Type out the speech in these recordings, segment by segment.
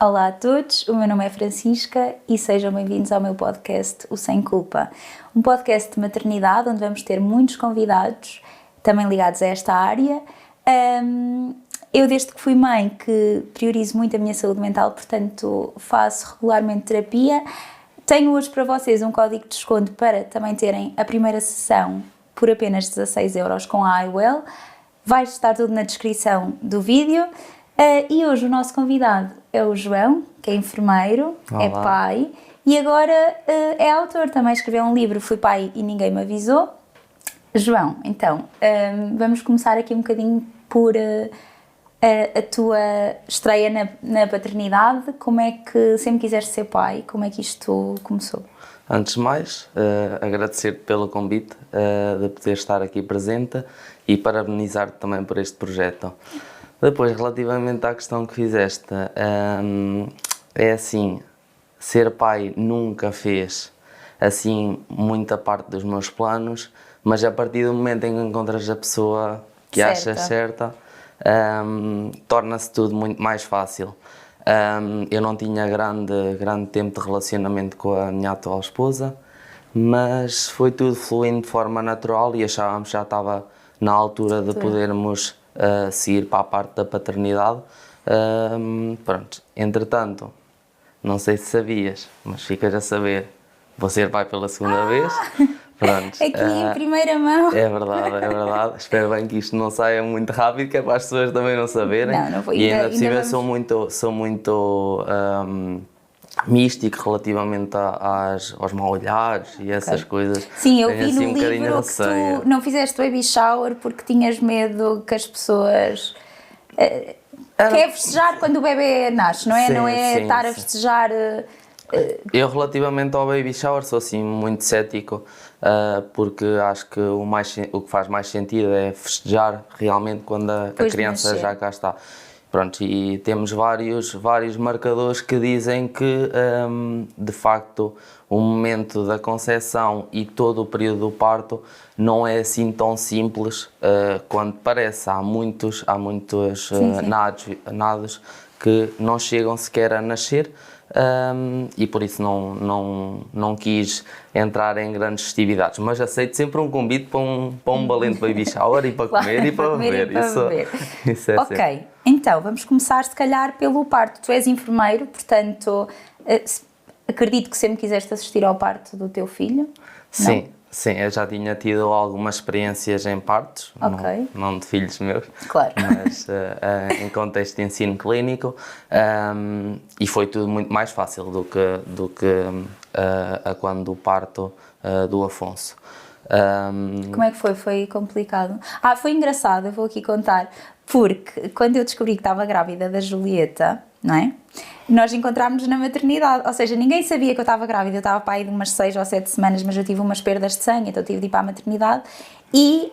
Olá a todos, o meu nome é Francisca e sejam bem-vindos ao meu podcast O Sem Culpa, um podcast de maternidade onde vamos ter muitos convidados, também ligados a esta área. Eu desde que fui mãe que priorizo muito a minha saúde mental, portanto faço regularmente terapia. Tenho hoje para vocês um código de desconto para também terem a primeira sessão por apenas 16€ com a iWell. Vai estar tudo na descrição do vídeo. E hoje o nosso convidado é o João, que é enfermeiro, Olá. É pai e agora é autor, também escreveu um livro, Fui Pai e Ninguém Me Avisou. João, então, vamos começar aqui um bocadinho por a tua estreia na paternidade. Como é que sempre quiseste ser pai? Como é que isto começou? Antes de mais, agradecer-te pelo convite de poder estar aqui presente e parabenizar-te também por este projeto. Depois, relativamente à questão que fizeste, é assim, ser pai nunca fez assim muita parte dos meus planos, mas a partir do momento em que encontras a pessoa que achas certa, torna-se tudo muito mais fácil. Eu não tinha grande tempo de relacionamento com a minha atual esposa, mas foi tudo fluindo de forma natural e achávamos que já estava na altura de podermos seguir para a parte da paternidade. Pronto, entretanto, não sei se sabias, mas ficas a saber, vou ser pai pela segunda vez. Pronto, aqui em primeira mão. É verdade. Espero bem que isto não saia muito rápido, que é para as pessoas também não saberem. Não vou, e ainda por cima sou muito místico relativamente aos mal-olhares e essas coisas. Sim, eu Tenho vi assim no um bocadinho livro de que receio. tu não fizeste baby shower porque tinhas medo que as pessoas... que é festejar quando o bebê nasce, não é? Sim, não é sim, estar a sim. festejar... Eu, relativamente ao baby shower, sou assim muito cético, porque acho que o que faz mais sentido é festejar realmente quando a criança já cá está. Pronto, e temos vários marcadores que dizem que, de facto, o momento da concepção e todo o período do parto não é assim tão simples quanto parece. Há muitos nados que não chegam sequer a nascer. E por isso não quis entrar em grandes festividades, mas aceito sempre um convite para um valente baby shower e para comer e para beber. Isso é Ok, sempre. então vamos começar se calhar pelo parto. Tu és enfermeiro, portanto acredito que sempre quiseste assistir ao parto do teu filho. Sim, eu já tinha tido algumas experiências em partos, Ok. não de filhos meus, Claro. mas em contexto de ensino clínico, e foi tudo muito mais fácil do que a quando o parto do Afonso. Como é que foi? Foi complicado? Foi engraçado, eu vou aqui contar, porque quando eu descobri que estava grávida da Julieta, não é? Nós encontrámos-nos na maternidade, ou seja, ninguém sabia que eu estava grávida, eu estava para aí de umas 6 ou 7 semanas, mas eu tive umas perdas de sangue, então tive de ir para a maternidade, e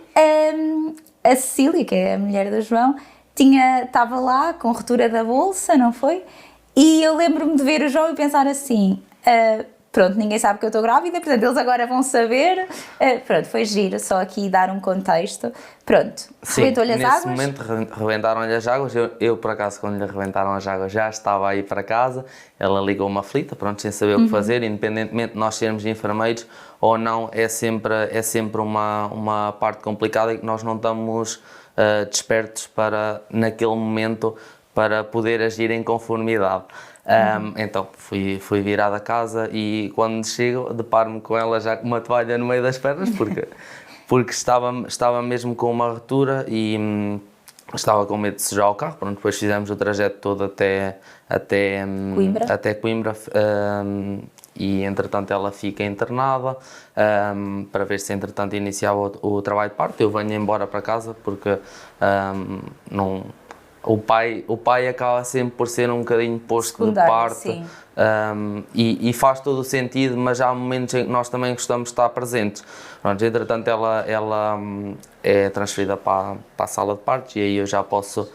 a Cecília, que é a mulher do João, estava lá com ruptura da bolsa, não foi? E eu lembro-me de ver o João e pensar assim... Pronto, ninguém sabe que eu estou grávida, portanto eles agora vão saber. Pronto, foi giro, só aqui dar um contexto. Pronto, rebentou-lhe as águas? Nesse momento rebentaram-lhe as águas. Eu, por acaso, quando lhe rebentaram as águas, já estava aí para casa. Ela ligou-me aflita, pronto, sem saber o que fazer, independentemente de nós sermos enfermeiros ou não, é sempre uma parte complicada e que nós não estamos despertos para, naquele momento, para poder agir em conformidade. Então fui virado a casa e quando chego deparo-me com ela já com uma toalha no meio das pernas porque estava mesmo com uma ruptura e estava com medo de sujar o carro. Pronto, depois fizemos o trajeto todo até Coimbra, e entretanto ela fica internada para ver se entretanto iniciava o trabalho de parto. Eu venho embora para casa porque não... O pai acaba sempre por ser um bocadinho posto de parte, e faz todo o sentido, mas há momentos em que nós também gostamos de estar presentes. Pronto, entretanto ela é transferida para a sala de partos e aí eu já posso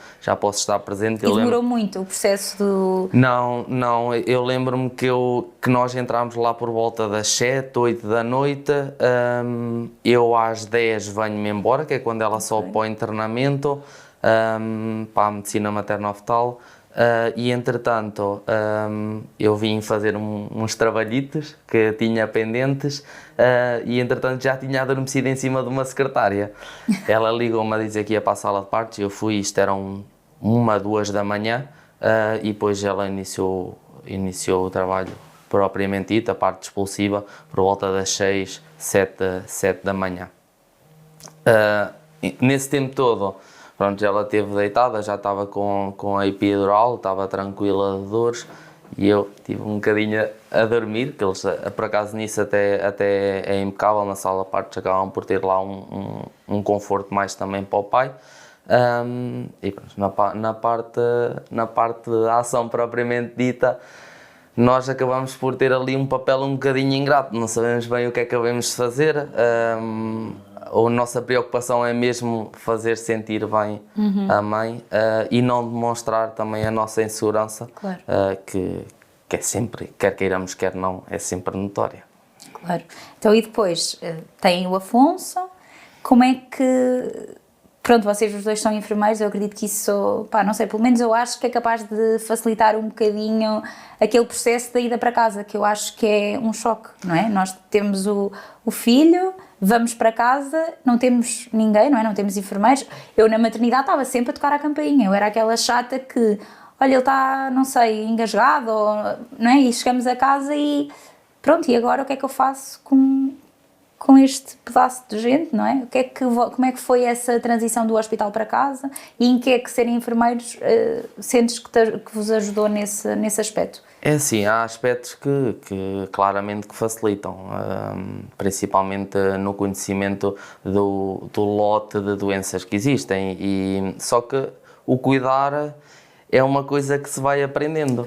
estar presente. E demorou muito o processo do... Não, eu lembro-me que nós entramos lá por volta das 7, 8 da noite, eu às 10 venho-me embora, que é quando ela sobe para o internamento, para a medicina materno-fetal, e entretanto eu vim fazer uns trabalhitos que tinha pendentes e entretanto já tinha adormecido em cima de uma secretária. Ela ligou-me a dizer que ia para a sala de partos, eu fui, isto era 1, 2 da manhã, e depois ela iniciou o trabalho propriamente dito, a parte expulsiva, por volta das 6, 7 da manhã. Nesse tempo todo, pronto, ela esteve deitada, já estava com a epidural, estava tranquila de dores e eu tive um bocadinho a dormir, que eles, por acaso nisso até é impecável, na sala de partos acabam por ter lá um conforto mais também para o pai. E pronto, na parte da ação propriamente dita, nós acabamos por ter ali um papel um bocadinho ingrato, não sabemos bem o que é que devemos fazer. A nossa preocupação é mesmo fazer sentir bem a mãe e não demonstrar também a nossa insegurança, Claro. Que é sempre, quer queiramos, quer não, é sempre notória. Claro. Então, e depois tem o Afonso, como é que... Pronto, vocês os dois são enfermeiros, eu acredito que isso, pá, não sei, pelo menos eu acho que é capaz de facilitar um bocadinho aquele processo da ida para casa, que eu acho que é um choque, não é? Nós temos o filho, vamos para casa, não temos ninguém, não é? Não temos enfermeiros. Eu na maternidade estava sempre a tocar a campainha, eu era aquela chata que, olha, ele está, não sei, engasgado, ou, não é? E chegamos a casa e pronto, e agora o que é que eu faço com este pedaço de gente, não é? Como é que foi essa transição do hospital para casa e em que é que serem enfermeiros sentes que vos ajudou nesse aspecto? É assim, há aspectos que claramente que facilitam, principalmente no conhecimento do lote de doenças que existem, e só que o cuidar é uma coisa que se vai aprendendo.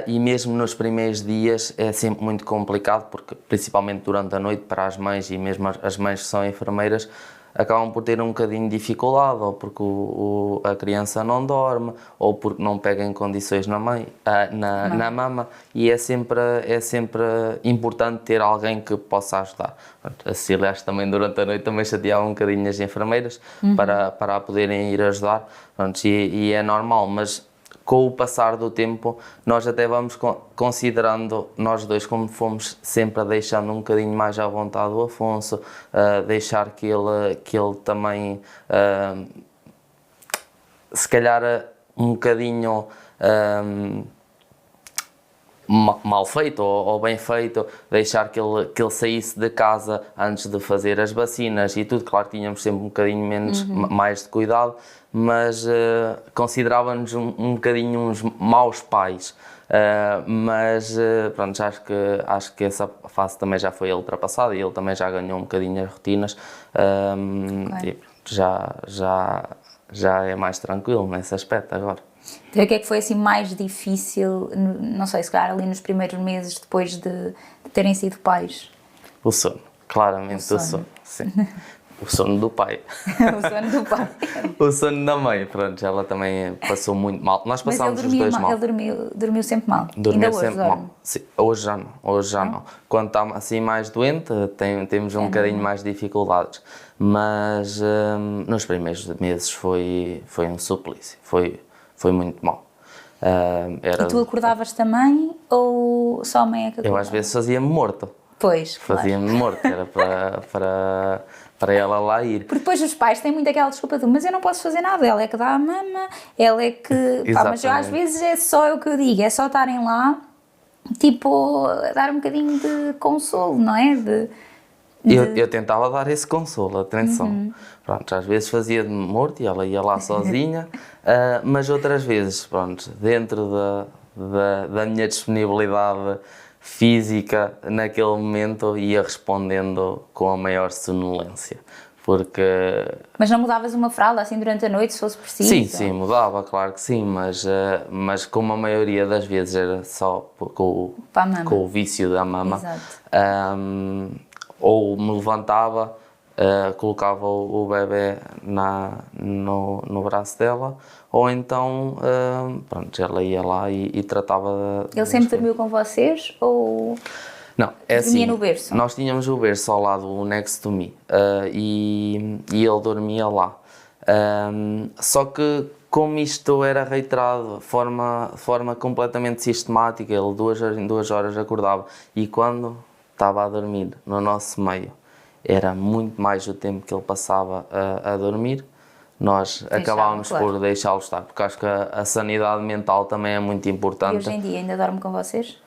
E mesmo nos primeiros dias é sempre muito complicado, porque principalmente durante a noite para as mães, e mesmo as mães que são enfermeiras acabam por ter um bocadinho de dificuldade, ou porque a criança não dorme, ou porque não pega em condições na mama, e é sempre importante ter alguém que possa ajudar. A Cecília, acho que também durante a noite também chateava um bocadinho as enfermeiras para a poderem ir ajudar, e é normal, mas com o passar do tempo, nós até vamos considerando, nós dois, como fomos sempre deixando um bocadinho mais à vontade o Afonso, deixar que ele também, se calhar, um bocadinho mal feito ou bem feito, deixar que ele saísse de casa antes de fazer as vacinas e tudo. Claro, tínhamos sempre um bocadinho menos, mais de cuidado, mas considerávamos um bocadinho uns maus pais. Mas pronto, acho que essa fase também já foi ultrapassada e ele também já ganhou um bocadinho as rotinas. E pronto, já é mais tranquilo nesse aspecto agora. Então, o que é que foi assim mais difícil, não sei, se calhar ali nos primeiros meses depois de terem sido pais? O sono, claramente o sono, sim. O sono do pai. O sono do pai. O sono da mãe, pronto, ela também passou muito mal. Nós passámos os dois mal. Ele dormiu sempre mal? Dormia Ainda sempre hoje, mal. Sim, hoje já não. Quando está assim mais doente, temos um bocadinho mais de dificuldades. Mas nos primeiros meses foi um suplício, foi muito mal. E tu acordavas também ou só a mãe é que acordava? Eu às vezes fazia-me morto. Pois, claro. Fazia-me morto, era para ela lá ir. Porque depois os pais têm muito aquela desculpa de mas eu não posso fazer nada, ela é que dá a mama, ela é que... Pá, mas eu, às vezes é só o que eu digo, é só estarem lá, tipo, dar um bocadinho de consolo, não é? Eu tentava dar esse consolo, atenção. Pronto, às vezes fazia-me morto e ela ia lá sozinha, mas outras vezes, pronto, dentro da minha disponibilidade física, naquele momento ia respondendo com a maior sonolência, porque... Mas não mudavas uma fralda assim durante a noite, se fosse preciso? Sim, mudava, claro que sim, mas como a maioria das vezes era só com o vício da mama. Exato. Ou me levantava, colocava o bebê no braço dela, ou então pronto, ela ia lá e tratava... Ele sempre dormiu com vocês ou não, é dormia assim, no berço? Nós tínhamos o berço ao lado, o next to me, e ele dormia lá. Só que como isto era reiterado de forma completamente sistemática, ele 2 horas em 2 horas acordava, e quando estava a dormir no nosso meio, era muito mais o tempo que ele passava a dormir, nós acabávamos por deixá-lo estar, porque acho que a sanidade mental também é muito importante. E hoje em dia ainda dorme com vocês?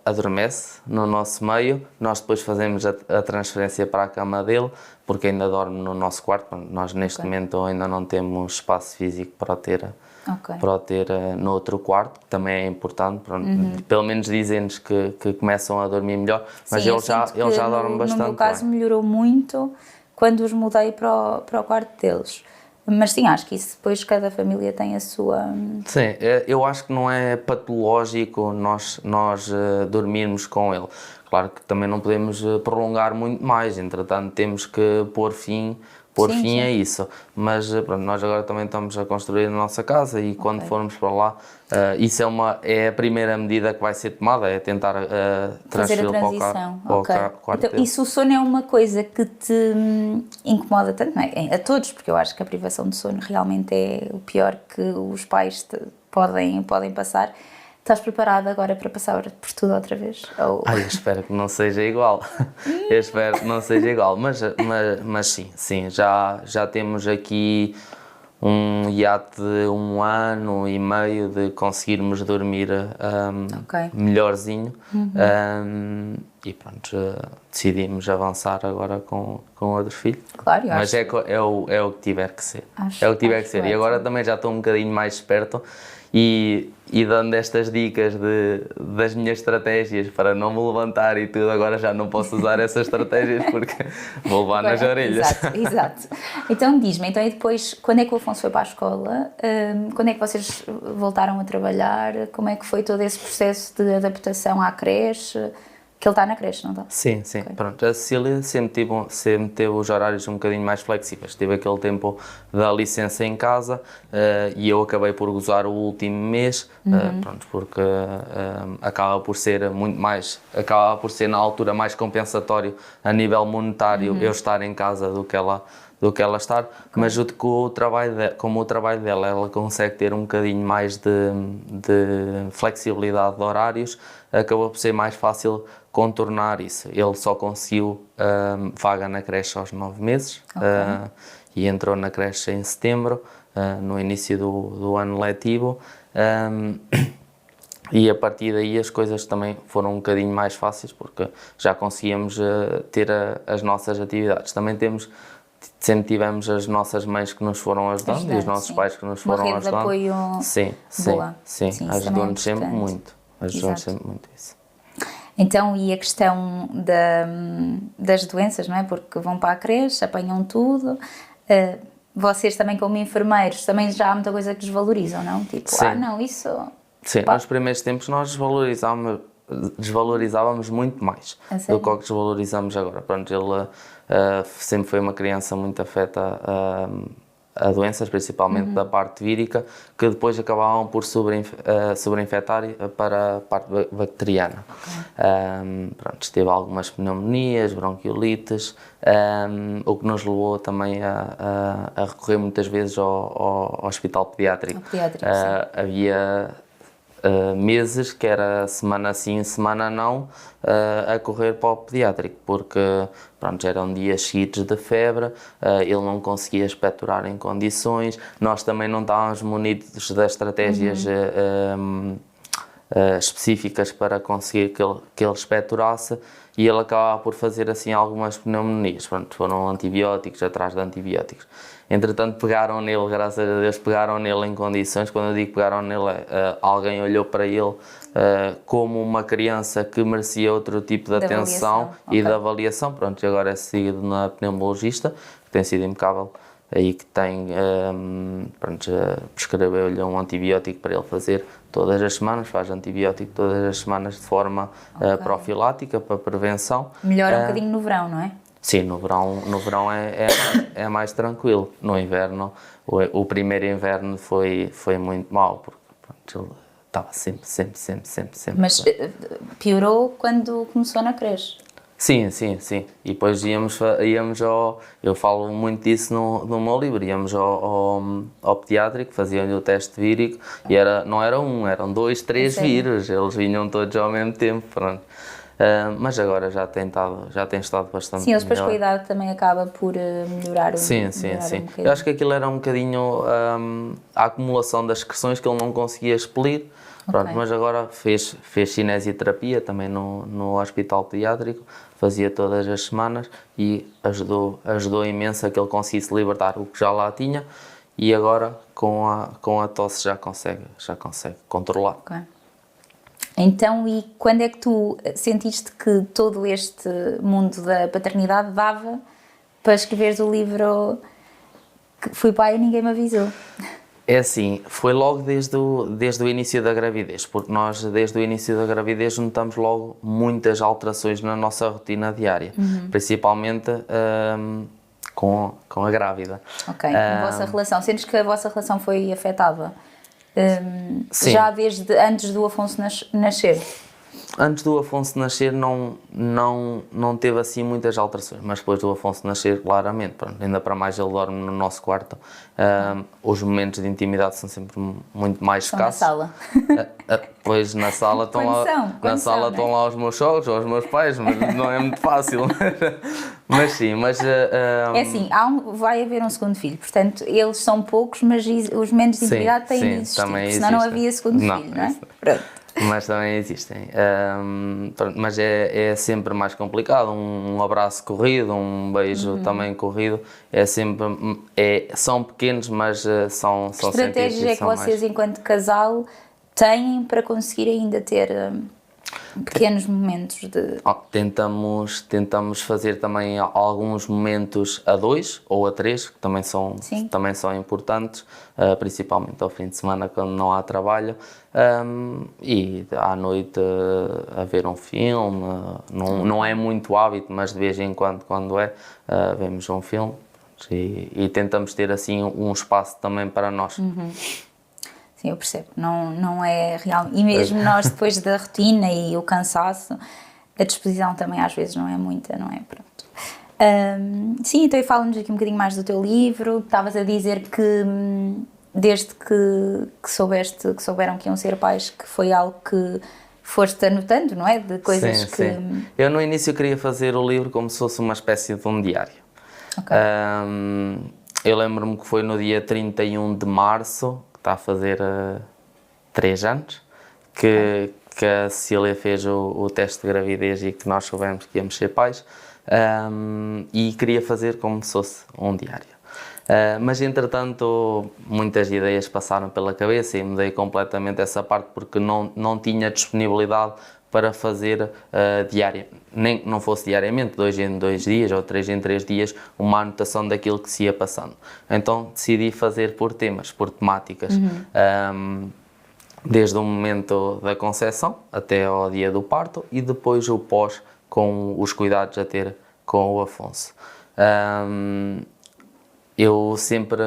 Adormece no nosso meio, nós depois fazemos a transferência para a cama dele, porque ainda dorme no nosso quarto. Nós neste momento ainda não temos espaço físico para o ter no outro quarto, que também é importante. Pronto, pelo menos dizem-nos que começam a dormir melhor, mas sim, ele já dorme bastante bem. No meu caso melhorou muito quando os mudei para o quarto deles. Mas sim, acho que isso depois cada família tem a sua... Sim, eu acho que não é patológico nós dormirmos com ele. Claro que também não podemos prolongar muito mais, entretanto temos que pôr fim a isso. Mas pronto, nós agora também estamos a construir a nossa casa e quando formos para lá, isso é a primeira medida que vai ser tomada, é tentar fazer a transição. Para o quarto então, e se o sono é uma coisa que te incomoda tanto, não é? A todos, porque eu acho que a privação de sono realmente é o pior que os pais podem passar. Estás preparada agora para passar por tudo outra vez? Ou... eu espero que não seja igual. Eu espero que não seja igual, mas sim, já temos aqui um hiato de 1 ano e meio de conseguirmos dormir melhorzinho. E pronto, decidimos avançar agora com outro filho. Claro, mas é o que tiver que ser. É o que tiver que ser. E agora também já estou um bocadinho mais esperto. E dando estas dicas das minhas estratégias para não me levantar e tudo, agora já não posso usar essas estratégias porque vou levar nas orelhas. Exato. Então diz-me, e depois, quando é que o Afonso foi para a escola? Quando é que vocês voltaram a trabalhar? Como é que foi todo esse processo de adaptação à creche? Que ele está na creche, não está? Sim. Okay. Pronto, a Cecília sempre teve os horários um bocadinho mais flexíveis. Tive aquele tempo da licença em casa e eu acabei por gozar o último mês, pronto, porque acaba por ser na altura mais compensatório a nível monetário eu estar em casa do que ela estar, mas como o trabalho dela, ela consegue ter um bocadinho mais de flexibilidade de horários, acabou por ser mais fácil contornar isso. Ele só conseguiu vaga na creche aos 9 meses e entrou na creche em setembro, no início do ano letivo, e a partir daí as coisas também foram um bocadinho mais fáceis porque já conseguíamos ter as nossas atividades. Também sempre tivemos as nossas mães que nos foram ajudando e os nossos pais que nos foram ajudando. Uma rede de apoio boa. Sim, ajudou-nos sempre muito. Ajudou-nos sempre muito isso. Então, e a questão das doenças, não é? Porque vão para a creche, apanham tudo. Vocês também, como enfermeiros, também já há muita coisa que desvalorizam, não? Tipo, isso... Sim, nos primeiros tempos nós desvalorizávamos muito mais do que desvalorizamos agora. Pronto, ele sempre foi uma criança muito afeta a doenças, principalmente da parte vírica, que depois acabavam por sobreinfetar para a parte bacteriana. Pronto, teve algumas pneumonias, bronquiolites, o que nos levou também a recorrer muitas vezes ao hospital pediátrico. Havia meses que era semana sim, semana não, a correr para o pediátrico, porque pronto, eram dias seguidos de febre, ele não conseguia expectorar em condições, nós também não estávamos munidos das estratégias específicas para conseguir que ele expectorasse, e ele acabava por fazer assim algumas pneumonias. Pronto, foram antibióticos atrás de antibióticos. Entretanto, pegaram nele, graças a Deus, pegaram nele em condições. Quando eu digo pegaram nele, alguém olhou para ele como uma criança que merecia outro tipo de atenção e de avaliação. Pronto, e agora é seguido na pneumologista, que tem sido impecável, aí que tem, prescreveu-lhe um antibiótico para ele fazer todas as semanas, faz antibiótico todas as semanas de forma profilática, para prevenção. Melhora um bocadinho no verão, não é? Sim, no verão é mais tranquilo. No inverno, o primeiro inverno foi muito mau, porque pronto, ele estava sempre. Mas piorou quando começou na creche? Sim, sim, sim. E depois íamos ao. Eu falo muito disso no meu livro. Íamos ao pediátrico, faziam-lhe o teste vírico e não era um, eram 2, 3 vírus. Eles vinham todos ao mesmo tempo. Pronto. Mas agora já tem estado bastante Sim, eles depois melhor. com a idade também acaba por melhorar Sim, sim, melhorar sim. um bocadinho. Eu acho que aquilo era um bocadinho a acumulação das excreções que ele não conseguia expelir. Pronto, mas agora fez cinesioterapia também no hospital pediátrico, fazia todas as semanas e ajudou imenso a que ele conseguisse libertar o que já lá tinha e agora com a tosse já consegue controlar. Okay. Então, e quando é que tu sentiste que todo este mundo da paternidade dava para escreveres o livro que fui pai e ninguém me avisou? É assim, foi logo desde o início da gravidez, porque nós desde o início da gravidez notamos logo muitas alterações na nossa rotina diária, principalmente com a grávida. Ok, a vossa relação, sentes que a vossa relação foi afetada já desde antes do Afonso nascer? Antes do Afonso nascer não teve assim muitas alterações, mas depois do Afonso nascer, claramente, pronto, ainda para mais ele dorme no nosso quarto, os momentos de intimidade são sempre muito mais escassos. Na sala? Pois na sala estão lá os meus sogros ou os meus pais, mas não é muito fácil. Mas sim, É assim, vai haver um segundo filho, portanto eles são poucos, mas os momentos de intimidade têm de existir, senão não havia segundo filho, não é? Pronto. Mas também existem. Mas é sempre mais complicado. Um abraço corrido, um beijo também corrido, são pequenos, mas são que estratégias é que vocês, enquanto casal, têm para conseguir ainda ter pequenos momentos de... Tentamos fazer também alguns momentos a 2 ou a 3, que também são importantes, principalmente ao fim de semana quando não há trabalho, e à noite a ver um filme, não é muito hábito, mas de vez em quando vemos um filme e tentamos ter assim um espaço também para nós. Sim, eu percebo, não é real. E mesmo nós, depois da rotina e o cansaço, a disposição também às vezes não é muita, não é? Pronto. Sim, então fala-nos aqui um bocadinho mais do teu livro. Estavas a dizer que desde que souberam que iam ser pais, que foi algo que foste anotando, não é? De coisas Sim. Eu no início queria fazer o livro como se fosse uma espécie de um diário. Okay. Eu lembro-me que foi no dia 31 de março, está a fazer 3 anos, que a Cecília fez o teste de gravidez e que nós soubemos que íamos ser pais, e queria fazer como se fosse um diário. Mas entretanto muitas ideias passaram pela cabeça e mudei completamente essa parte porque não tinha disponibilidade para fazer nem que não fosse diariamente, 2 em 2 dias ou 3 em 3 dias, uma anotação daquilo que se ia passando. Então decidi fazer por temas, por temáticas, desde o momento da concepção até ao dia do parto e depois o pós, com os cuidados a ter com o Afonso. Eu sempre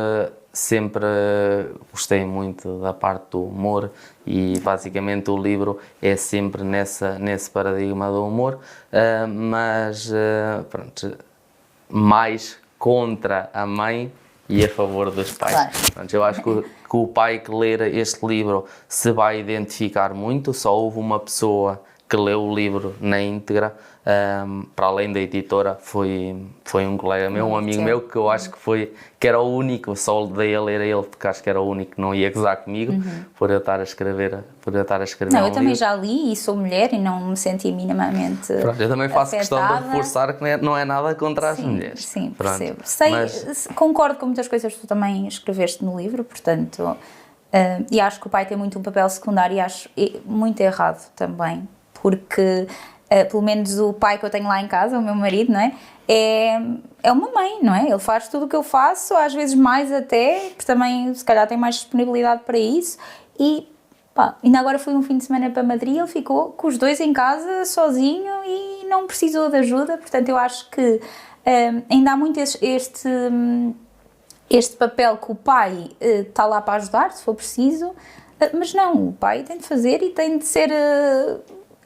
gostei muito da parte do humor e basicamente o livro é sempre nesse paradigma do humor, mas pronto, mais contra a mãe e a favor dos pais. Claro. Pronto, eu acho que o pai que ler este livro se vai identificar muito. Só houve uma pessoa que leu o livro na íntegra, para além da editora, foi um colega meu, um amigo meu, que eu acho que era o único, só dei a ler a ele porque acho que era o único que não ia gozar comigo, por eu estar a escrever Não, eu também já li e sou mulher e não me senti minimamente Pronto, eu também faço afetada. questão de reforçar que não é nada contra as mulheres. Sim, Pronto. percebo. Concordo com muitas coisas que tu também escreveste no livro, portanto, e acho que o pai tem muito um papel secundário e acho muito errado também, porque pelo menos o pai que eu tenho lá em casa, o meu marido, não é? É uma mãe, não é? Ele faz tudo o que eu faço, às vezes mais até, porque também se calhar tem mais disponibilidade para isso e pá, ainda agora foi um fim de semana para Madrid, ele ficou com os dois em casa sozinho e não precisou de ajuda, portanto eu acho que ainda há muito este papel que o pai está lá para ajudar, se for preciso, mas não, o pai tem de fazer e tem de ser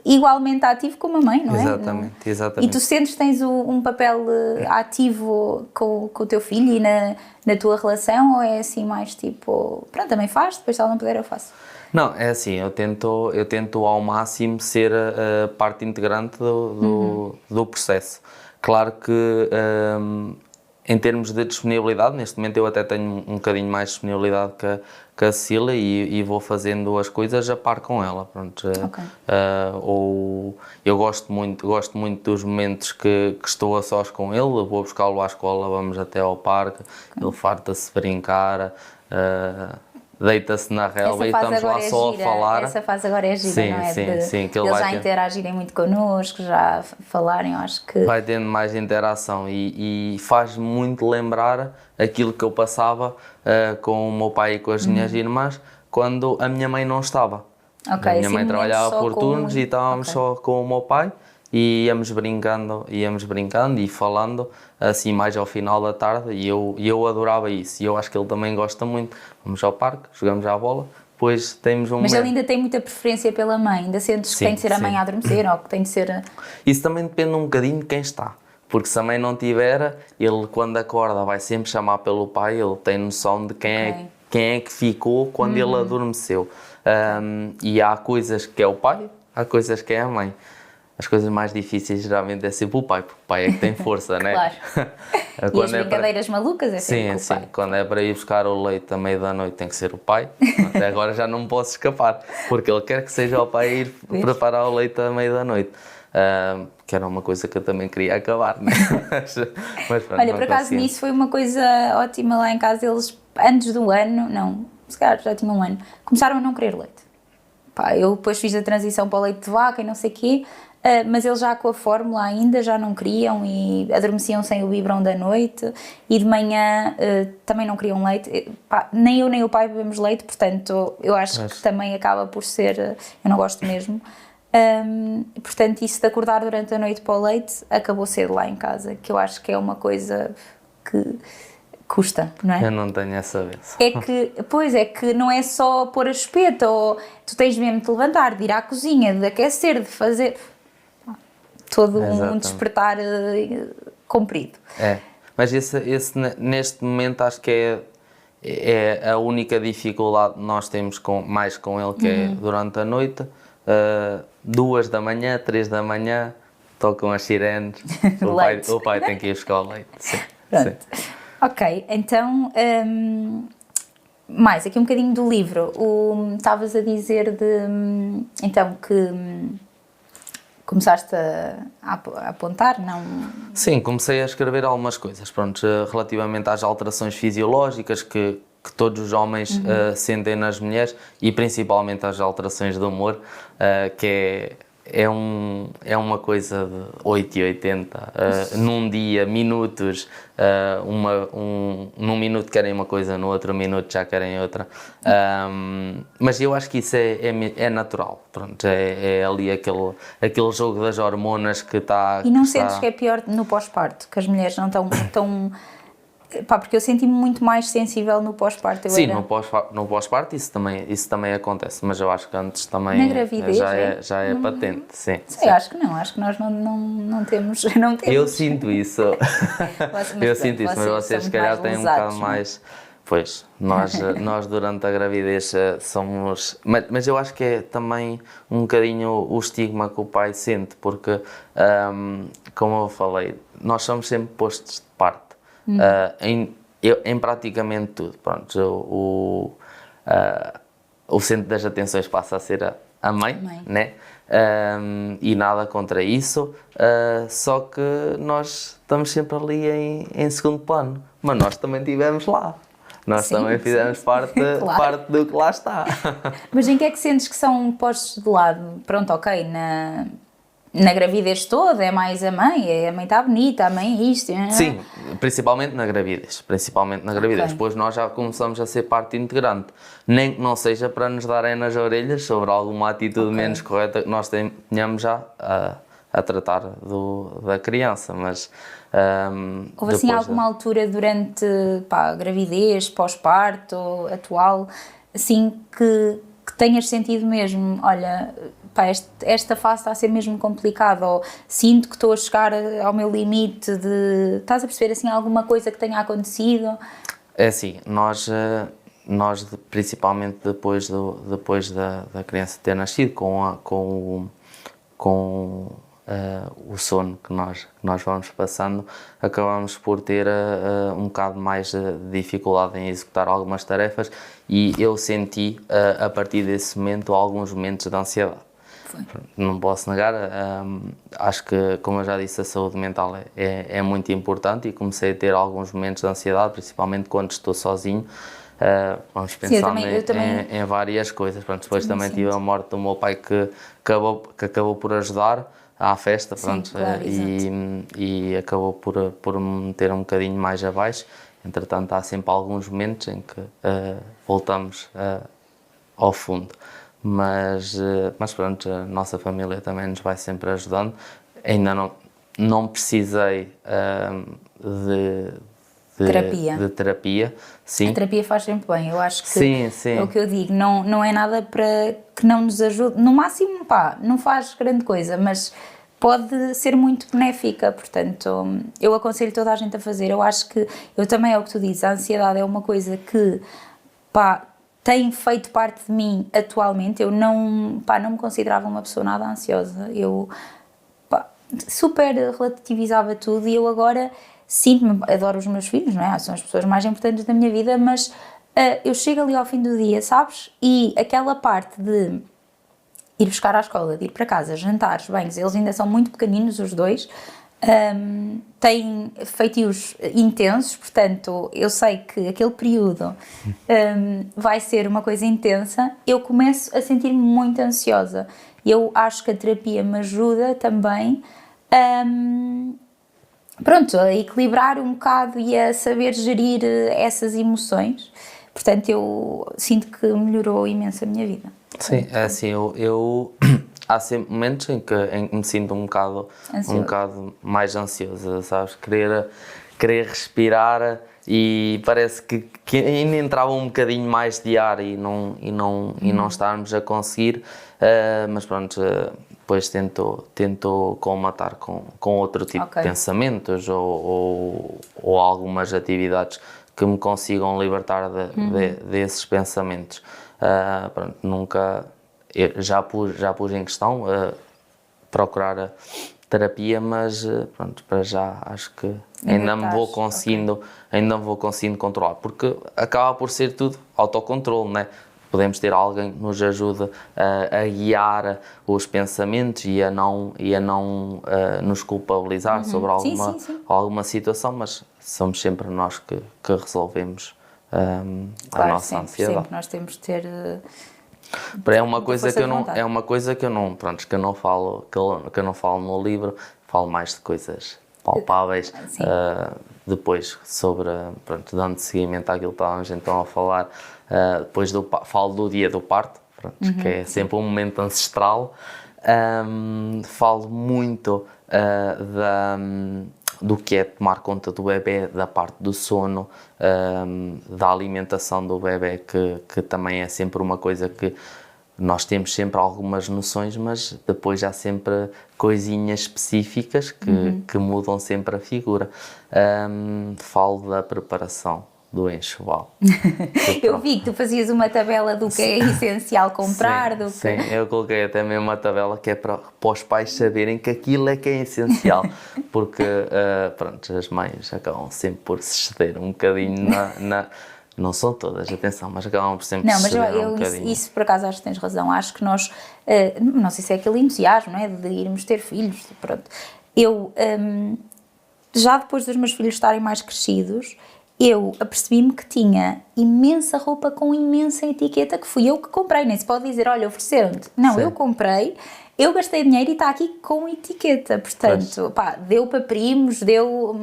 igualmente ativo como a mãe, não é? Exatamente, exatamente. E tu sentes que tens um papel ativo com o teu filho e na tua relação, ou é assim mais tipo, pronto, também faz, depois se ela não puder eu faço? Não, é assim, eu tento ao máximo ser a parte integrante do processo. Claro que em termos de disponibilidade, neste momento eu até tenho um bocadinho mais de disponibilidade que a Cecília e vou fazendo as coisas a par com ela. Pronto, Ok. ou eu gosto muito dos momentos que estou a sós com ele, vou buscá-lo à escola, vamos até ao parque, ele farta-se brincar, deita-se na relva e estamos lá só a falar. Essa fase agora é gira, Sim, não é? sim, que ele eles vai já ter. interagirem muito connosco, já falarem, eu acho que... Vai tendo mais interação e faz muito lembrar aquilo que eu passava com o meu pai e com as minhas irmãs quando a minha mãe não estava. Ok, A minha assim, mãe trabalhava só por com- turnos e estávamos Ok. só com o meu pai e íamos brincando e falando assim mais ao final da tarde e eu adorava isso e eu acho que ele também gosta muito. Vamos ao parque, jogamos à bola, depois temos um Mas ele momento. ainda tem muita preferência pela mãe, ainda sentes que Sim, tem de ser a mãe sim. a adormecer ou que tem de ser... Isso também depende um bocadinho de quem está. Porque se a mãe não tiver, ele quando acorda vai sempre chamar pelo pai, ele tem noção de quem é que ficou quando ele adormeceu. E há coisas que é o pai, há coisas que é a mãe. As coisas mais difíceis geralmente é sempre o pai, porque o pai é que tem força, né? Claro. E Quando as é brincadeiras malucas é sempre Sim, com o sim. pai. Quando é para ir buscar o leite à meia da noite tem que ser o pai. Até agora já não posso escapar, porque ele quer que seja o pai a ir preparar o leite à meia da noite. Que era uma coisa que eu também queria acabar, né? Mas pronto, Olha, não por acaso conseguimos. nisso foi uma coisa ótima lá em casa, eles antes do ano, não, se calhar já tinham um ano, começaram a não querer leite. Pá, eu depois fiz a transição para o leite de vaca e não sei o quê, mas eles já com a fórmula ainda já não queriam e adormeciam sem o biberão da noite e de manhã também não queriam leite. Pá, nem eu nem o pai bebemos leite, portanto eu acho que também acaba por ser, eu não gosto mesmo. Portanto, isso de acordar durante a noite para o leite acabou cedo lá em casa, que eu acho que é uma coisa que custa, não é? Eu não tenho essa vez. É que não é só pôr a chupeta, ou tu tens mesmo de te levantar, de ir à cozinha, de aquecer, de fazer todo um Exatamente. despertar comprido. É, mas esse neste momento acho que é a única dificuldade que nós temos mais com ele, que é durante a noite, 2 da manhã, 3 da manhã, tocam as sirenes, Leite. o pai tem que ir buscar o leite. Sim, Pronto. sim. Ok, então, mais aqui um bocadinho do livro. Estavas a dizer então que começaste a apontar, não? Sim, comecei a escrever algumas coisas, pronto, relativamente às alterações fisiológicas que todos os homens sentem nas mulheres e principalmente às alterações de humor, que é uma coisa de 8 e 80, num dia, minutos, num minuto querem uma coisa, no outro minuto já querem outra, mas eu acho que isso é natural, pronto, é ali aquele jogo das hormonas que está... E não sentes que é pior no pós-parto, que as mulheres não estão tão... Pá, porque eu senti-me muito mais sensível no pós-parto. Sim, no pós-parto isso também acontece, mas eu acho que antes também Na gravidez, já é patente, sim. Sei, acho que nós não temos... Não temos. Eu sinto isso, eu sinto isso, mas vocês se calhar têm um bocado mais... Pois, nós durante a gravidez somos... Mas eu acho que é também um bocadinho o estigma que o pai sente, porque, como eu falei, nós somos sempre postos de parte. Em praticamente tudo, pronto, o centro das atenções passa a ser a mãe, né? E nada contra isso, só que nós estamos sempre ali em segundo plano, mas nós também estivemos lá, nós também fizemos parte do que lá está. Mas em que é que sentes que são postos de lado? Pronto, ok, na gravidez toda é mais a mãe está bonita, a mãe é isto. Sim, principalmente na gravidez, depois nós já começamos a ser parte integrante, nem que não seja para nos darem nas orelhas sobre alguma atitude menos correta que nós tenhamos já a tratar da criança, mas... Houve assim alguma altura durante a gravidez, pós-parto, atual, assim que que tenhas sentido mesmo, olha, pá, esta fase está a ser mesmo complicada, ou sinto que estou a chegar ao meu limite de... Estás a perceber, assim, alguma coisa que tenha acontecido? É assim, nós principalmente depois da criança ter nascido, com o sono que nós vamos passando, acabamos por ter um bocado mais de dificuldade em executar algumas tarefas, e eu senti a partir desse momento alguns momentos de ansiedade. Foi. Não posso negar, acho que, como eu já disse, a saúde mental é muito importante, e comecei a ter alguns momentos de ansiedade, principalmente quando estou sozinho. Vamos pensar em várias coisas. Pronto, depois também tive a morte do meu pai, que acabou por ajudar à festa. Pronto. Sim, claro, e acabou por me meter um bocadinho mais abaixo. Entretanto, há sempre alguns momentos em que voltamos ao fundo. Mas pronto, a nossa família também nos vai sempre ajudando. Ainda não precisei de terapia. Sim. A terapia faz sempre bem, eu acho que sim. é o que eu digo, não é nada para que não nos ajude, no máximo, pá, não faz grande coisa, mas pode ser muito benéfica, portanto, eu aconselho toda a gente a fazer. Eu acho que, eu também, é o que tu dizes, a ansiedade é uma coisa que, pá, tem feito parte de mim atualmente. Eu não me considerava uma pessoa nada ansiosa, eu, pá, super relativizava tudo, e eu agora sinto-me, adoro os meus filhos, não é? São as pessoas mais importantes da minha vida, mas eu chego ali ao fim do dia, sabes? E aquela parte de ir buscar à escola, de ir para casa, jantares, banhos, eles ainda são muito pequeninos, os dois, têm feitios intensos, portanto, eu sei que aquele período vai ser uma coisa intensa. Eu começo a sentir-me muito ansiosa. Eu acho que a terapia me ajuda também a equilibrar um bocado e a saber gerir essas emoções. Portanto, eu sinto que melhorou imenso a minha vida. Sim, é assim, eu há sempre momentos em que me sinto um bocado mais ansioso, sabes? Querer respirar, e parece que ainda entrava um bocadinho mais de ar, e não estarmos a conseguir, mas pronto, depois tento colmatar com outro tipo de pensamentos, ou algumas atividades que me consigam libertar desses pensamentos. Pronto, nunca, já pus em questão procurar terapia, mas pronto, para já acho que ainda vou conseguindo controlar, porque acaba por ser tudo autocontrole, né? Podemos ter alguém que nos ajude a guiar os pensamentos e a não nos culpabilizar sobre alguma situação, mas somos sempre nós que resolvemos a nossa ansiedade. Sempre nós temos de ter... É uma coisa que eu não falo no livro, falo mais de coisas palpáveis. Depois, dando seguimento àquilo que estávamos então a falar, depois falo do dia do parto, que é sempre um momento ancestral. Falo muito do que é tomar conta do bebê, da parte do sono, da alimentação do bebê, que também é sempre uma coisa que nós temos sempre algumas noções, mas depois há sempre coisinhas específicas que mudam sempre a figura. Falo da preparação do enxoval. Eu vi que tu fazias uma tabela do que é essencial comprar. Sim, eu coloquei até mesmo uma tabela que é para os pais saberem que aquilo é que é essencial, porque as mães acabam sempre por se exceder um bocadinho não são todas, atenção, mas acabam por sempre se exceder um bocadinho. Isso por acaso acho que tens razão. Acho que nós, não sei se é aquele entusiasmo, não é, de irmos ter filhos, pronto. Eu, já depois dos meus filhos estarem mais crescidos, eu apercebi-me que tinha imensa roupa com imensa etiqueta, que fui eu que comprei. Nem se pode dizer, olha, ofereceram-te. Não, eu comprei, eu gastei dinheiro e está aqui com etiqueta. Portanto, deu para primos,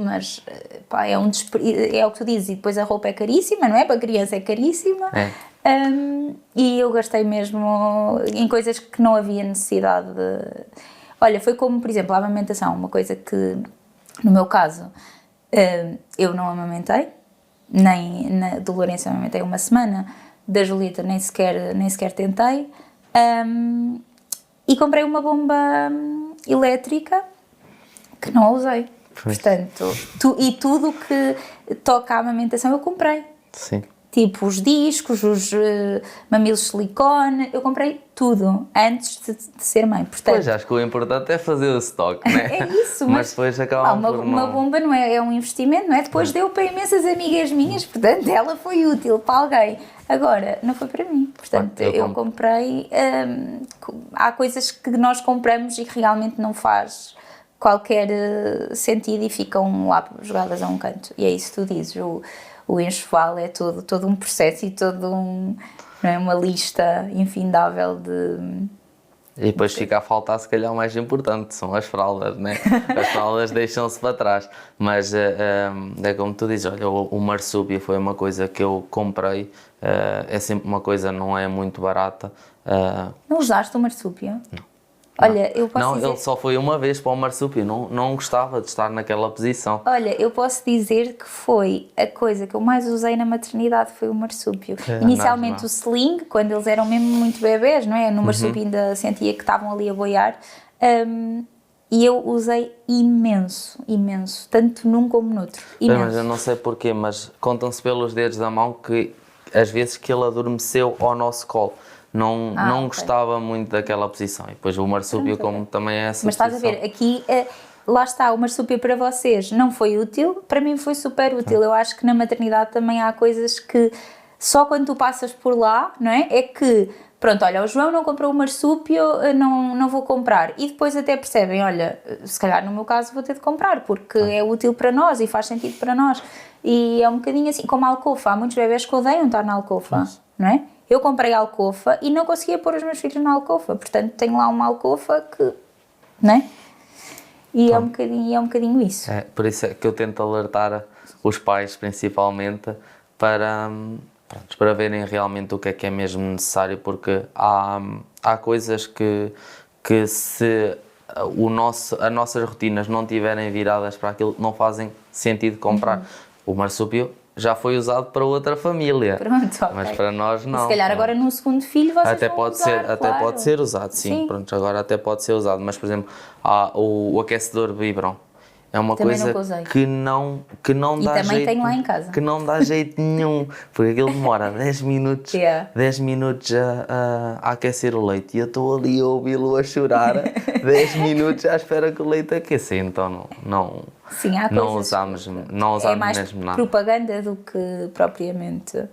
mas é o que tu dizes. E depois a roupa é caríssima, não é? Para a criança é caríssima. E eu gastei mesmo em coisas que não havia necessidade de... Olha, foi como, por exemplo, a amamentação. Uma coisa que, no meu caso, eu não amamentei. Nem do Lourenço amamentei uma semana, Da Julieta nem sequer tentei. E comprei uma bomba elétrica que não a usei. Portanto, tudo que toca à amamentação eu comprei. Sim. Tipo os discos, os mamilos de silicone, eu comprei tudo antes de ser mãe. Portanto, Pois, acho que o importante é fazer o stock, né? É isso, mas depois acaba uma bomba não é um investimento, não é? Depois deu para imensas amigas minhas, portanto ela foi útil para alguém. Agora, não foi para mim, portanto eu comprei. Há coisas que nós compramos e que realmente não faz qualquer sentido e ficam lá jogadas a um canto. E é isso que tu dizes, o enxoval é todo um processo e não é, uma lista infindável de... E depois fica a faltar, se calhar, o mais importante, são as fraldas, né? As fraldas deixam-se para trás. Mas é como tu dizes, olha, o marsúpio foi uma coisa que eu comprei, é sempre uma coisa, não é muito barata. Não usaste o marsúpio? Não. Olha, eu posso dizer... Ele só foi uma vez para o marsúpio, não gostava de estar naquela posição. Olha, eu posso dizer que foi a coisa que eu mais usei na maternidade, foi o marsúpio. Inicialmente o sling, quando eles eram mesmo muito bebés, não é? No marsúpio ainda sentia que estavam ali a boiar. E eu usei imenso, tanto num como no outro. Imenso. Mas eu não sei porquê, mas contam-se pelos dedos da mão que às vezes que ele adormeceu ao nosso colo. Não gostava muito daquela posição. E depois o marsúpio, como também é essa Mas estás a ver, aqui, lá está, o marsúpio para vocês não foi útil, para mim foi super útil. Eu acho que na maternidade também há coisas que só quando tu passas por lá, não é? É que, pronto, olha, o João não comprou o marsúpio, não vou comprar. E depois até percebem, olha, se calhar no meu caso vou ter de comprar, porque é útil para nós e faz sentido para nós. E é um bocadinho assim, como a alcofa. Há muitos bebés que odeiam estar na alcofa, não é? Eu comprei a alcofa e não conseguia pôr os meus filhos na alcofa, portanto tenho lá uma alcofa que, não é? E é um bocadinho isso. Por isso é que eu tento alertar os pais, principalmente, para verem realmente o que é mesmo necessário, porque há coisas que se as nossas rotinas não estiverem viradas para aquilo, não fazem sentido comprar. O marsúpio já foi usado para outra família. Pronto, okay. Mas para nós não. E se calhar agora no segundo filho vocês até vão pode usar, ser, claro. Até pode ser usado, sim. Pronto, agora até pode ser usado. Mas, por exemplo, há o aquecedor Vibram. É uma também coisa que não dá também jeito. tenho lá em casa. Que não dá jeito nenhum. Porque aquilo demora 10 minutos, 10 minutos a aquecer o leite. E eu estou ali a ouvi-lo a chorar 10 minutos à espera que o leite aqueça. Então Sim, há não coisas usamos é mais mesmo nada. propaganda do que propriamente.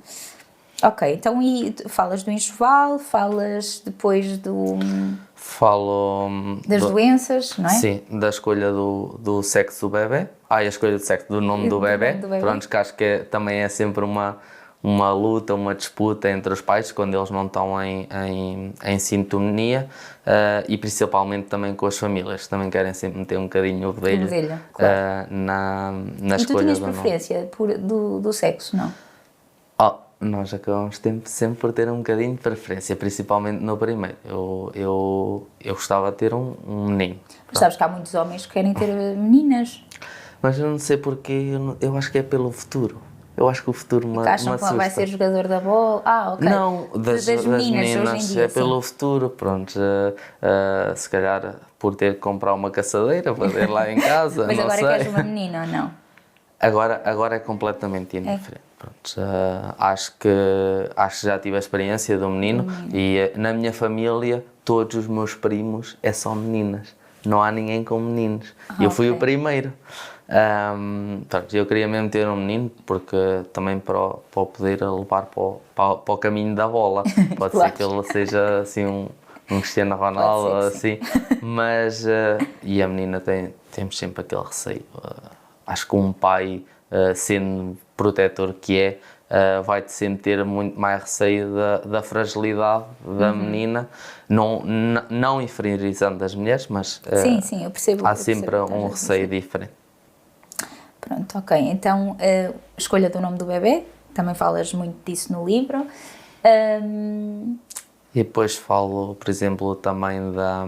Ok, então e falas do enxoval, falas depois Falo das doenças, não é? Sim, da escolha do sexo do bebê. A escolha do sexo do nome do bebê. Pronto, que acho que também é sempre uma luta, uma disputa entre os pais quando eles não estão em sintonia, e principalmente também com as famílias, que também querem sempre meter um bocadinho o bedelho, claro. na escolha do nome. E tu tinhas preferência do sexo, não? Nós acabamos sempre por ter um bocadinho de preferência, principalmente no primeiro. Eu gostava de ter um menino. Mas sabes que há muitos homens que querem ter meninas. Mas eu não sei porque, eu acho que é pelo futuro. Eu acho que o futuro me acham que vai ser jogador da bola? Ok. Não, das meninas hoje em dia, é pelo futuro, pronto. Se calhar por ter que comprar uma caçadeira para ter lá em casa. Mas não agora sei. queres uma menina ou não? Agora é completamente indiferente. Pronto, acho que já tive a experiência do menino e na minha família todos os meus primos é só meninas. Não há ninguém com meninos. Eu fui o primeiro. Eu queria mesmo ter um menino porque também para o poder levar para o caminho da bola. Pode claro. Ser que ele seja assim um Cristiano Ronaldo assim. Mas e a menina temos sempre aquele receio. Acho que um pai, sendo protetor que vai sempre ter muito mais receio da fragilidade da menina, não inferiorizando as mulheres, mas sim, eu percebo, há sempre um receio diferente. Pronto, ok. Então, escolha do nome do bebê, também falas muito disso no livro. E depois falo, por exemplo, também da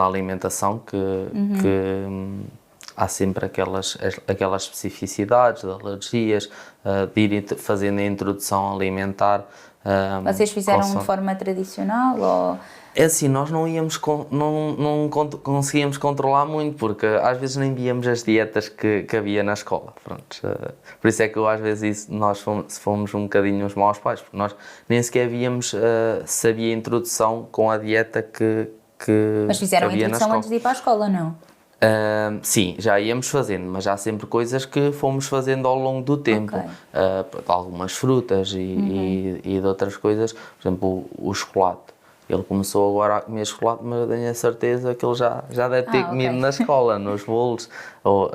alimentação, que há sempre aquelas especificidades de alergias, de irem fazendo a introdução alimentar. Vocês fizeram de forma tradicional ou... É assim, nós não íamos, não conseguíamos controlar muito, porque às vezes nem víamos as dietas que havia na escola. Pronto, por isso é que eu às vezes nós fomos um bocadinho os maus pais, porque nós nem sequer víamos se havia introdução com a dieta que Mas fizeram a introdução antes de ir para a escola, não? Sim, já íamos fazendo, mas há sempre coisas que fomos fazendo ao longo do tempo. Okay. Algumas frutas e de outras coisas, por exemplo, o chocolate. Ele começou agora a comer chocolate, mas eu tenho a certeza que ele já deve ter comido na escola, nos bolos, ou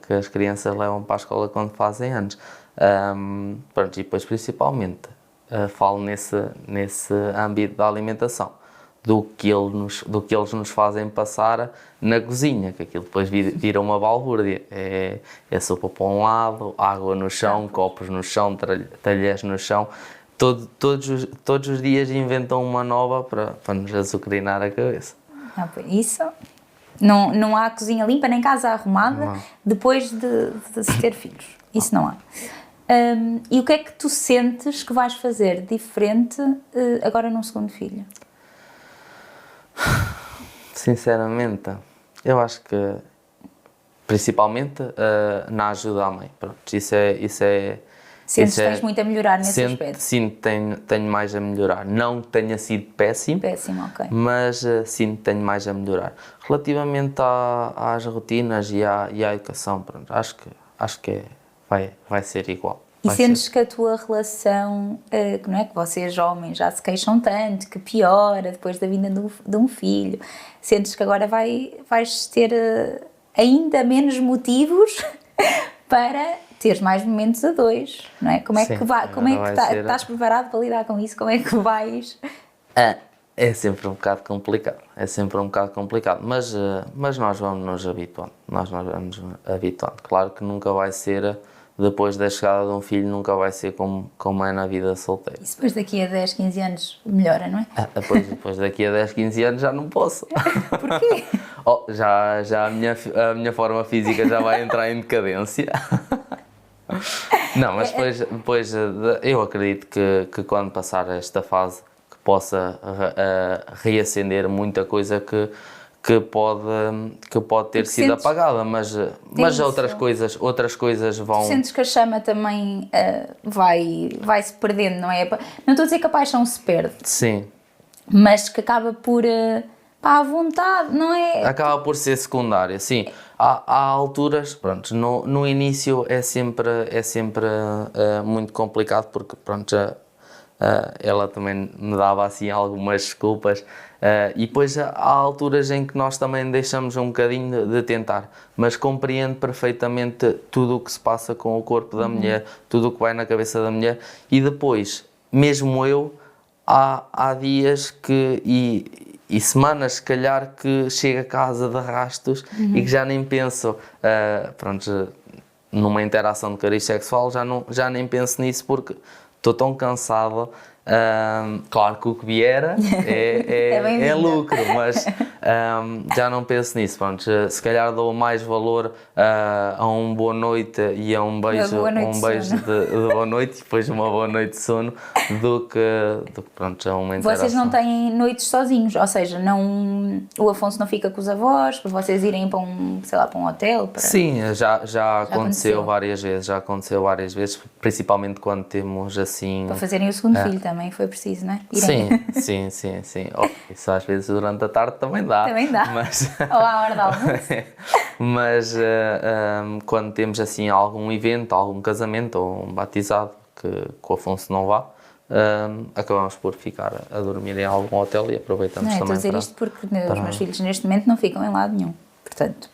que as crianças levam para a escola quando fazem anos. Pronto, e depois principalmente falo nesse âmbito da alimentação. Do que eles nos fazem passar na cozinha, que aquilo depois vira uma balbúrdia. É sopa para um lado, água no chão, copos no chão, talheres no chão. Todos os dias inventam uma nova para nos azucrinar a cabeça. Isso, não há cozinha limpa nem casa arrumada depois de se ter filhos. Isso não há. E o que é que tu sentes que vais fazer diferente agora num segundo filho? Sinceramente, eu acho que principalmente na ajuda à mãe. Pronto, isso é Sentes que tens muito a melhorar nesse aspecto? Sinto que tenho mais a melhorar. Não que tenha sido péssimo, ok. Mas sinto que tenho mais a melhorar. Relativamente às rotinas e à educação, pronto, acho que vai ser igual. E sentes que a tua relação, não é, que vocês homens já se queixam tanto, que piora depois da vinda de um filho, sentes que agora vais ter ainda menos motivos para teres mais momentos a dois, não é? Como é que estás preparado para lidar com isso? Como é que vais... É sempre um bocado complicado, mas nós vamos nos habituando, Claro que nunca vai ser... Depois da chegada de um filho, nunca vai ser como é na vida solteira. Isso depois daqui a 10, 15 anos melhora, não é? Depois daqui a 10, 15 anos já não posso. Porquê? Já a minha forma física já vai entrar em decadência. Não, mas depois eu acredito que quando passar esta fase, que possa reacender muita coisa que pode ter sido apagada, mas outras coisas vão... Tu sentes que a chama também vai-se perdendo, não é? Não estou a dizer que a paixão se perde. Sim. Mas que acaba por... à vontade, não é? Acaba por ser secundária, sim. Há alturas, pronto, no início é sempre muito complicado, porque pronto, ela também me dava assim algumas desculpas, e depois há alturas em que nós também deixamos um bocadinho de tentar, mas compreendo perfeitamente tudo o que se passa com o corpo da mulher, tudo o que vai na cabeça da mulher, e depois, mesmo eu, há dias e semanas, se calhar, que chego a casa de arrastos e que já nem penso, pronto, numa interação de cariz sexual, já nem penso nisso, porque estou tão cansado. Claro que o que vier é lucro, mas já não penso nisso. Pronto, se calhar dou mais valor a um boa noite e a um beijo de boa noite e depois uma boa noite de sono do que pronto, a uma interação. Vocês não têm noites sozinhos, ou seja, o Afonso não fica com os avós para vocês irem para um hotel? Sim, já aconteceu várias vezes, principalmente quando temos assim... Para fazerem o segundo filho também foi preciso, não é? Sim. Isso às vezes durante a tarde também dá. Mas... ou à hora de almoço. Mas quando temos assim algum evento, algum casamento ou um batizado que o Afonso não vá, acabamos por ficar a dormir em algum hotel e aproveitamos também. Estou a dizer isto porque os meus filhos neste momento não ficam em lado nenhum, portanto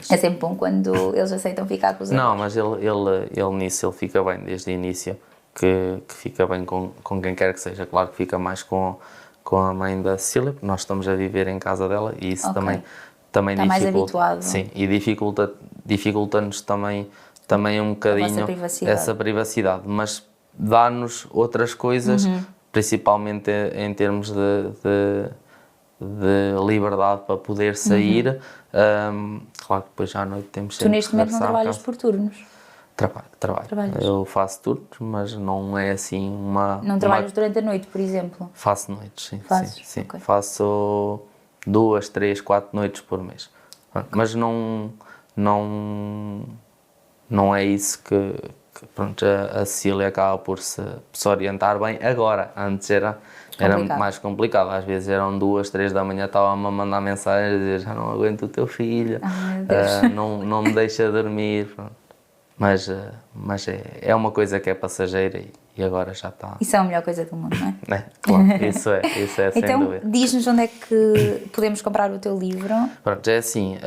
é sempre bom quando eles aceitam ficar com os avós. Não, mas ele nisso ele fica bem desde o início, que fica bem com quem quer que seja. Claro que fica mais com a mãe da Cecília, porque nós estamos a viver em casa dela e isso também está dificulta. mais habituado. Sim, e dificulta-nos também um bocadinho essa privacidade, mas dá-nos outras coisas, principalmente em termos de liberdade para poder sair. Claro que depois já à noite temos Tu sempre neste que momento não regressar a trabalhas casa. por turnos? Trabalho. Trabalhas? Eu faço turnos, mas não é assim Não trabalhas durante a noite, por exemplo? Faço noites, sim. Fazes? Sim. Ok. Faço 2, 3, 4 noites por mês. Mas não é isso que pronto, a Cecília acaba por se orientar bem agora. Antes era muito mais complicado. Às vezes eram 2, 3 da manhã, estava-me a mandar mensagens a dizer: já não aguento o teu filho, Meu Deus. não me deixa dormir. Pronto. Mas é uma coisa que é passageira e agora já está. Isso é a melhor coisa do mundo, não é? É, claro, isso é sem Então, dúvida. diz-nos onde é que podemos comprar o teu livro. Pronto, é assim,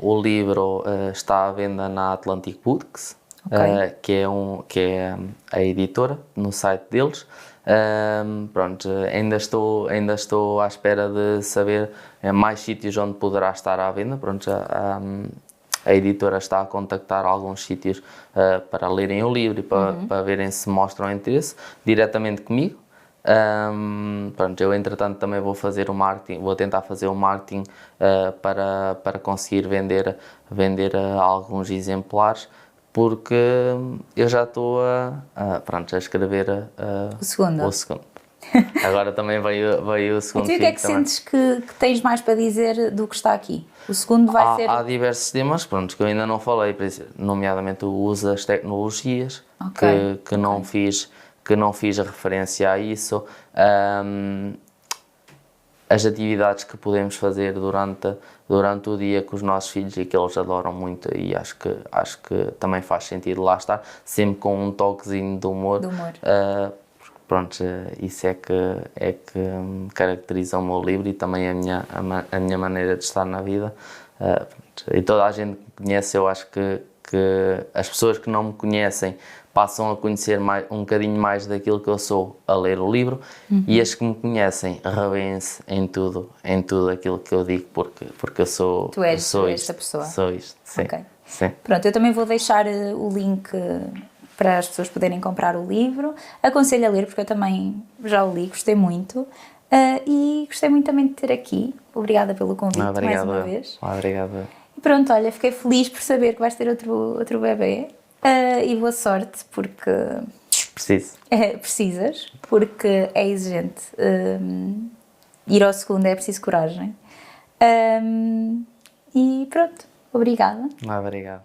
o livro está à venda na Atlantic Books, Ok. que é a editora, no site deles. Pronto, ainda estou à espera de saber mais sítios onde poderá estar à venda. Pronto, a editora está a contactar alguns sítios para lerem o livro e para verem se mostram interesse diretamente comigo. Pronto, eu entretanto também vou fazer o marketing, vou tentar fazer o marketing para conseguir vender alguns exemplares, porque eu já estou pronto, a escrever O segundo. o segundo. Agora também veio o segundo Então, e o que é filho que também. sentes que tens mais para dizer do que está aqui? O segundo vai ser... Há diversos temas, pronto, que eu ainda não falei, nomeadamente o uso das tecnologias, Ok, que não fiz referência a isso, as atividades que podemos fazer durante o dia com os nossos filhos e que eles adoram muito, e acho que também faz sentido lá estar, sempre com um toquezinho de humor. Pronto, isso é que caracteriza o meu livro e também a minha maneira de estar na vida. E toda a gente que me conhece, eu acho que as pessoas que não me conhecem passam a conhecer um bocadinho mais daquilo que eu sou a ler o livro, e as que me conhecem revêem-se em tudo aquilo que eu digo, porque eu sou Tu és esta isto, pessoa. Sou isto, sim. Ok. Sim. Pronto, eu também vou deixar o link para as pessoas poderem comprar o livro. Aconselho a ler, porque eu também já o li, gostei muito. E gostei muito também de ter aqui. Obrigada pelo convite, mais uma vez. Obrigado. E pronto, olha, fiquei feliz por saber que vais ter outro bebê. E boa sorte, porque... Preciso. Precisas, porque é exigente. Ir ao segundo é preciso coragem. E pronto, obrigada. Obrigado.